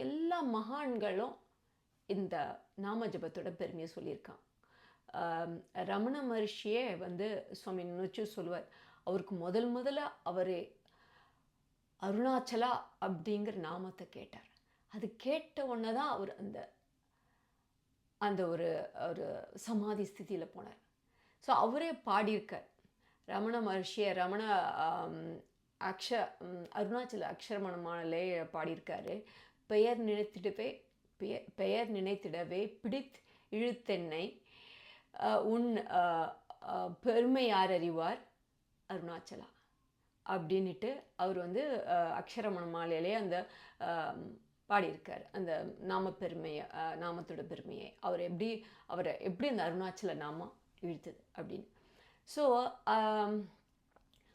எல்லா மகான்களும் இந்த நாம ஜபத்தோட பெருமையை சொல்லியிருக்காங்க. ரமண மகர்ஷியே வந்து சுவாமி நினைச்சு சொல்லுவார், அவருக்கு முதல்ல அவர் அருணாச்சலா அப்படிங்கிற நாமத்தை கேட்டார். அது கேட்ட உடனே தான் அவர் அந்த அந்த ஒரு ஒரு சமாதி ஸ்திதியில் போனார். ஸோ அவரே பாடியிருக்கார். ரமண மகர்ஷியை அருணாச்சல அக்ஷரமணமாலே பாடியிருக்காரு. பெயர் நினைத்திடவே பிடித் இழுத்தென்னை உன் பெருமை யார் அறிவார் அருணாச்சலா அப்படின்ட்டு அவர் வந்து அக்ஷரமணமாலையிலே அந்த பாடியிருக்கார். அந்த நாமத்தோட பெருமையை அவரை எப்படி அந்த அருணாச்சல நாமம் இழுத்தது அப்படின்னு. ஸோ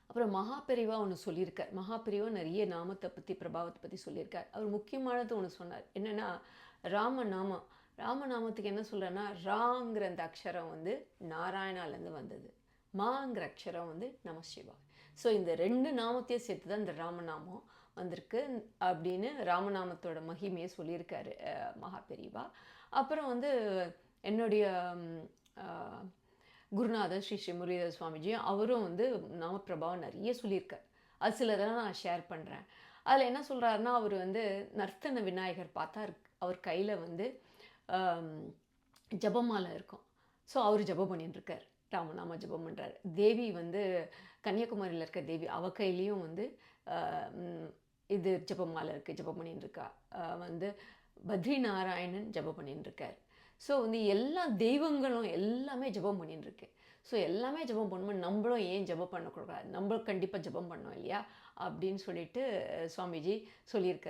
அப்புறம் மகாபெரிவா ஒன்று சொல்லியிருக்கார். மகாபெரிவா நிறைய நாமத்தை பற்றி பிரபாவத்தை பற்றி சொல்லியிருக்கார். அவர் முக்கியமானது ஒன்று சொன்னார். என்னென்னா ராமநாமத்துக்கு என்ன சொல்கிறேன்னா, ராங்கிற அந்த அக்ஷரம் வந்து நாராயணாலேருந்து வந்தது, மாங்கிற அக்ஷரம் வந்து நமசிவா. ஸோ இந்த 2 நாமத்தையும் சேர்த்து தான் இந்த ராமநாமம் வந்திருக்கு அப்படின்னு ராமநாமத்தோட மகிமையை சொல்லியிருக்காரு மகாபெரிவா. அப்புறம் வந்து என்னுடைய குருநாதர் ஸ்ரீ ஸ்ரீ முரளிதர சுவாமிஜி அவரும் வந்து நாமப்பிரபாவம் நிறைய சொல்லியிருக்கார். அது சிலதெல்லாம் நான் ஷேர் பண்ணுறேன். அதில் என்ன சொல்கிறாருன்னா, அவர் வந்து நர்த்தன விநாயகர் பார்த்தா அவர் கையில் வந்து ஜபமாலை இருக்கும். ஸோ அவர் ஜபம் பண்ணிட்டுருக்கார், ராமநாம ஜபம் பண்ணுறார். தேவி வந்து கன்னியாகுமரியில் இருக்க தேவி, அவ கையிலையும் வந்து இது ஜபமாலை இருக்குது, ஜபம் பண்ணிட்டுருக்கா. வந்து பத்ரி நாராயணன் ஜபம் பண்ணிட்டுருக்கார். ஸோ வந்து எல்லா தெய்வங்களும் எல்லாமே ஜபம் பண்ணிட்டுருக்கு. ஸோ எல்லாமே ஜபம் பண்ணும்போது நம்மளும் ஏன் ஜபம் பண்ணக்கூடாது, நம்மளும் கண்டிப்பாக ஜபம் பண்ணோம் இல்லையா அப்படின்னு சொல்லிட்டு சுவாமிஜி சொல்லியிருக்கார்.